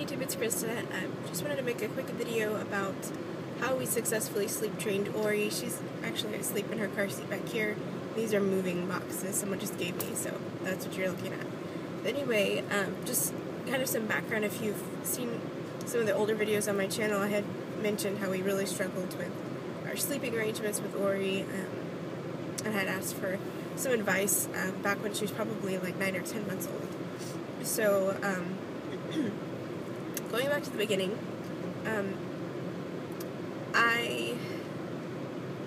YouTube, it's Krista. I just wanted to make a quick video about how we successfully sleep trained Ori. She's actually asleep in her car seat back here. These are moving boxes someone just gave me, so that's what you're looking at. But anyway, just kind of some background. If you've seen some of the older videos on my channel, I had mentioned how we really struggled with our sleeping arrangements with Ori, and had asked for some advice back when she was probably like 9 or 10 months old. So, going back to the beginning, I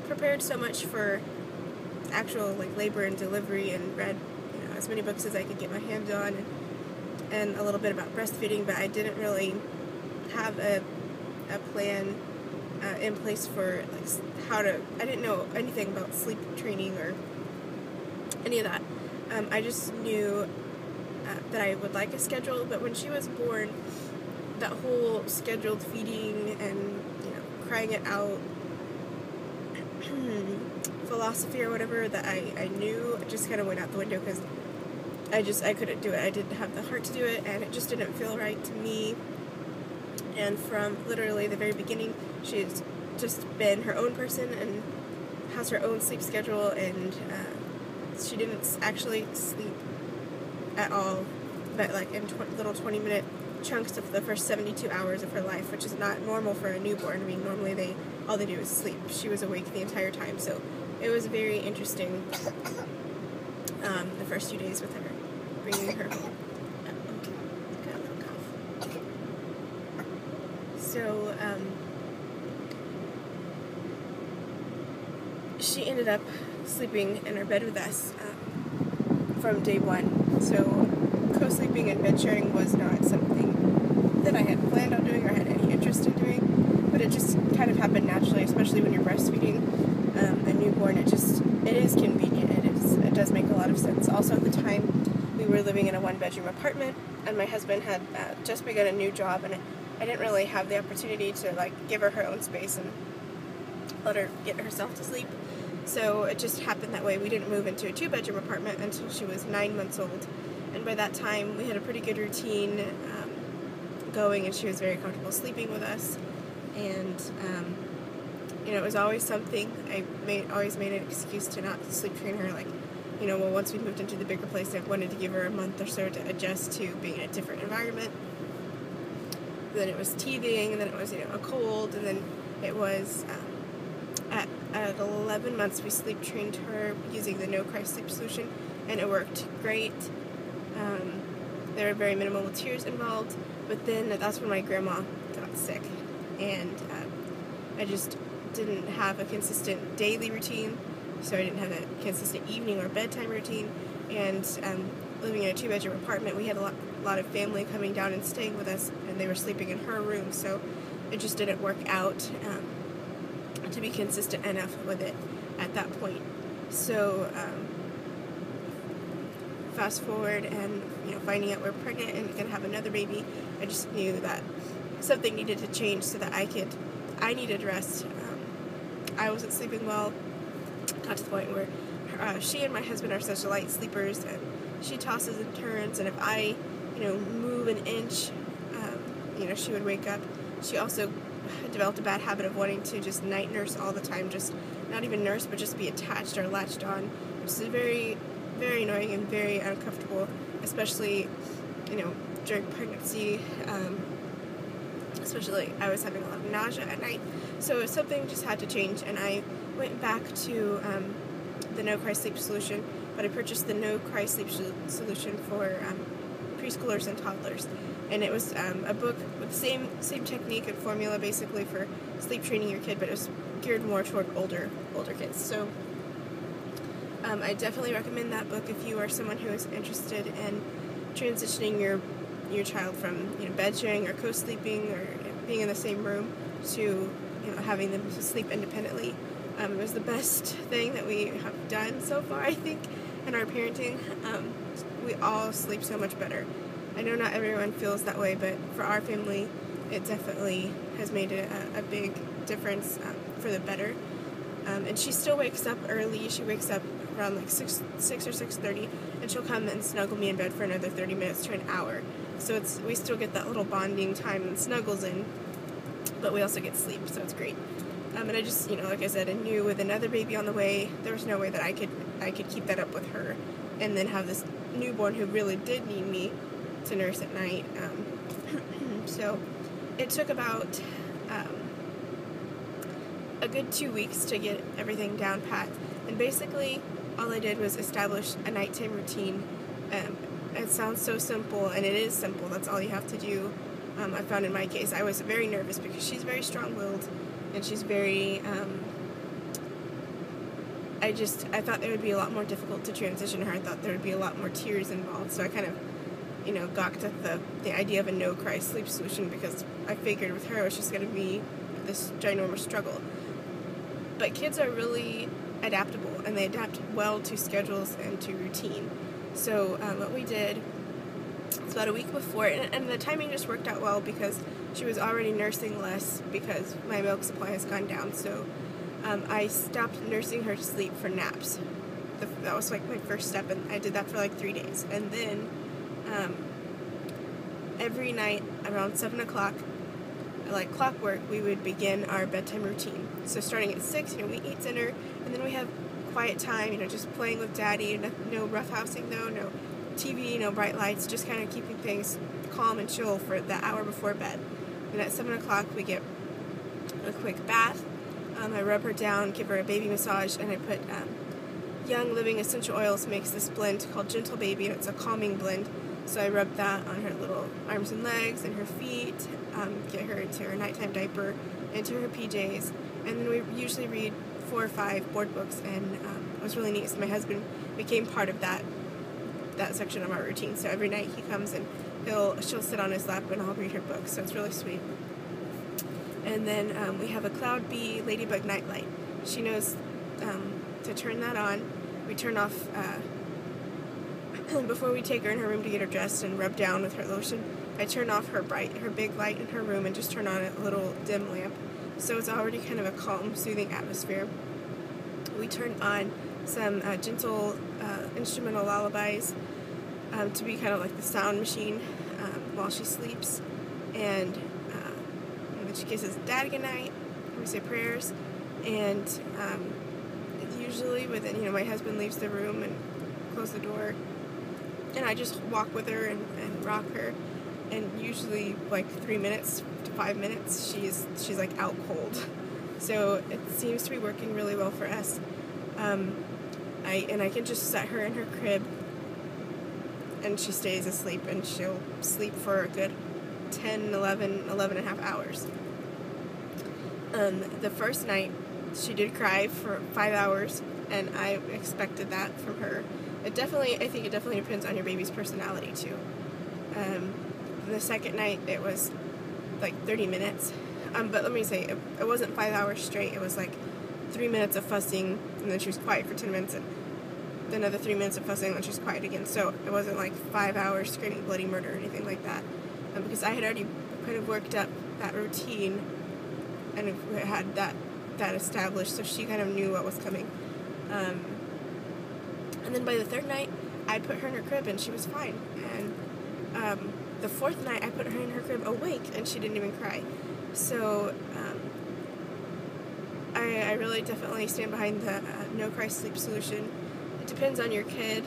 prepared so much for actual like labor and delivery, and read as many books as I could get my hands on, and a little bit about breastfeeding, but I didn't really have a plan in place for like I didn't know anything about sleep training or any of that. I just knew that I would like a schedule, but when she was born, that whole scheduled feeding and crying it out philosophy or whatever that I knew just kind of went out the window, because I couldn't do it. I didn't have the heart to do it, and it just didn't feel right to me. And from literally the very beginning, she's just been her own person and has her own sleep schedule, and she didn't actually sleep at all, but like in little 20-minute chunks of the first 72 hours of her life, which is not normal for a newborn. I mean, normally all they do is sleep. She was awake the entire time, so it was very interesting the first few days with her, bringing her home. Got a little cough. So she ended up sleeping in her bed with us from day one. So co-sleeping and bed sharing was not something that I had planned on doing or had any interest in doing, but it just kind of happened naturally, especially when you're breastfeeding a newborn. It is convenient. It does make a lot of sense. Also, at the time, we were living in a one-bedroom apartment, and my husband had just begun a new job, and I didn't really have the opportunity to give her her own space and let her get herself to sleep. So it just happened that way. We didn't move into a two-bedroom apartment until she was 9 months old. And by that time, we had a pretty good routine going, and she was very comfortable sleeping with us. And, it was always something. I always made an excuse to not sleep train her. Once we moved into the bigger place, I wanted to give her a month or so to adjust to being in a different environment. Then it was teething, and then it was, a cold, and then it was, at 11 months, we sleep trained her using the No Cry sleep solution, and it worked great. There were very minimal tears involved, but then that's when my grandma got sick, and I just didn't have a consistent daily routine, so I didn't have a consistent evening or bedtime routine, and living in a two-bedroom apartment, we had a lot of family coming down and staying with us, and they were sleeping in her room, so it just didn't work out to be consistent enough with it at that point. So fast forward, and finding out we're pregnant and gonna have another baby, I just knew that something needed to change so that I needed rest. I wasn't sleeping well. Got to the point where she and my husband are such light sleepers, and she tosses and turns, and if I move an inch, she would wake up. She also developed a bad habit of wanting to just night nurse all the time, just not even nurse, but just be attached or latched on, which is very, very annoying and very uncomfortable, especially during pregnancy. Especially I was having a lot of nausea at night, so something just had to change, and I went back to the No Cry sleep solution, but I purchased the No Cry sleep solution for preschoolers and toddlers, and it was a book with the same technique and formula basically for sleep training your kid, but it was geared more toward older kids. So I definitely recommend that book if you are someone who is interested in transitioning your child from bed sharing or co-sleeping or being in the same room to having them sleep independently. It was the best thing that we have done so far, I think, in our parenting. We all sleep so much better. I know not everyone feels that way, but for our family, it definitely has made a big difference for the better. And she still wakes up early. She wakes up around like 6 or 6:30, and she'll come and snuggle me in bed for another 30 minutes to an hour. So we still get that little bonding time and snuggles in, but we also get sleep, so it's great. And I just, like I said, I knew with another baby on the way, there was no way that I could keep that up with her, and then have this newborn who really did need me to nurse at night. So it took about a good 2 weeks to get everything down pat, and basically all I did was establish a nighttime routine. It sounds so simple, and it is simple. That's all you have to do. I found in my case, I was very nervous because she's very strong-willed, and she's very, I thought it would be a lot more difficult to transition her. I thought there would be a lot more tears involved, so I kind of, gawked at the idea of a no-cry sleep solution, because I figured with her it was just going to be this ginormous struggle. But kids are really adaptable, and they adapt well to schedules and to routine. So what we did, it's about a week before, and the timing just worked out well because she was already nursing less because my milk supply has gone down. So I stopped nursing her to sleep for naps. That was like my first step, and I did that for like 3 days. And then every night around 7 o'clock, like clockwork, we would begin our bedtime routine. So starting at 6, we eat dinner, and then we have quiet time, just playing with Daddy. No roughhousing though, no TV, no bright lights, just kind of keeping things calm and chill for the hour before bed. And at 7 o'clock, we get a quick bath. I rub her down, give her a baby massage, and I put Young Living Essential Oils makes this blend called Gentle Baby, and it's a calming blend. So I rub that on her little arms and legs and her feet, get her into her nighttime diaper, into her PJs, and then we usually read 4 or 5 board books, and it was really neat. So my husband became part of that section of our routine. So every night he comes and she'll sit on his lap and I'll read her books. So it's really sweet. And then we have a Cloud Bee Ladybug Nightlight. She knows to turn that on. We turn off before we take her in her room to get her dressed and rub down with her lotion. I turn off her big light in her room and just turn on a little dim lamp. So it's already kind of a calm, soothing atmosphere. We turn on some gentle instrumental lullabies to be kind of like the sound machine while she sleeps. And then she kisses Dad goodnight. We say prayers. And usually within, my husband leaves the room and closes the door. And I just walk with her and rock her. And usually like 3 minutes to 5 minutes, she's like out cold. So it seems to be working really well for us. I can just set her in her crib, and she stays asleep, and she'll sleep for a good 10, 11 and a half hours. The first night, she did cry for 5 hours, and I expected that from her. I think it definitely depends on your baby's personality too. The second night, it was like 30 minutes. But let me say, it wasn't 5 hours straight. It was like 3 minutes of fussing, and then she was quiet for 10 minutes, and then another 3 minutes of fussing, and then she was quiet again. So it wasn't like 5 hours screaming bloody murder or anything like that. Because I had already kind of worked up that routine, and had that established, so she kind of knew what was coming. And then by the third night, I put her in her crib, and she was fine. And the fourth night, I put her in her crib awake, and she didn't even cry. So I really definitely stand behind the no-cry sleep solution. It depends on your kid.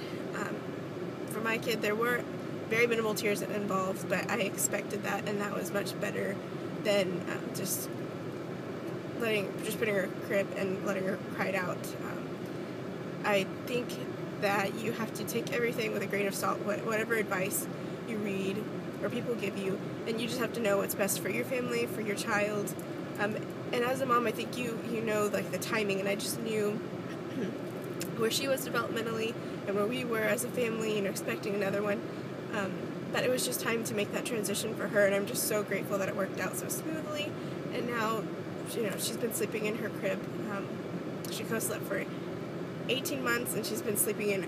For my kid, there were very minimal tears involved, but I expected that, and that was much better than just putting her in her crib and letting her cry it out. I think that you have to take everything with a grain of salt, whatever advice you read or people give you, and you just have to know what's best for your family, for your child. And as a mom, I think you know like the timing, and I just knew where she was developmentally and where we were as a family, expecting another one. But it was just time to make that transition for her, and I'm just so grateful that it worked out so smoothly. And now, she's been sleeping in her crib. She co-slept for 18 months, and she's been sleeping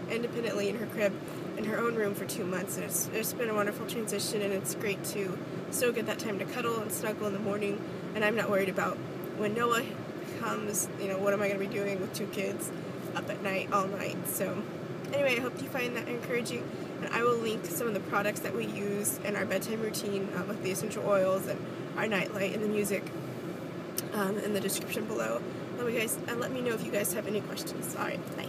independently in her crib in her own room for 2 months, and it's been a wonderful transition, and it's great to still get that time to cuddle and snuggle in the morning. And I'm not worried about when Noah comes, what am I going to be doing with 2 kids up at night all night. So anyway, I hope you find that encouraging, And I will link some of the products that we use in our bedtime routine, like the essential oils and our nightlight and the music, in the description below. Let me know if you guys have any questions. Alright, bye.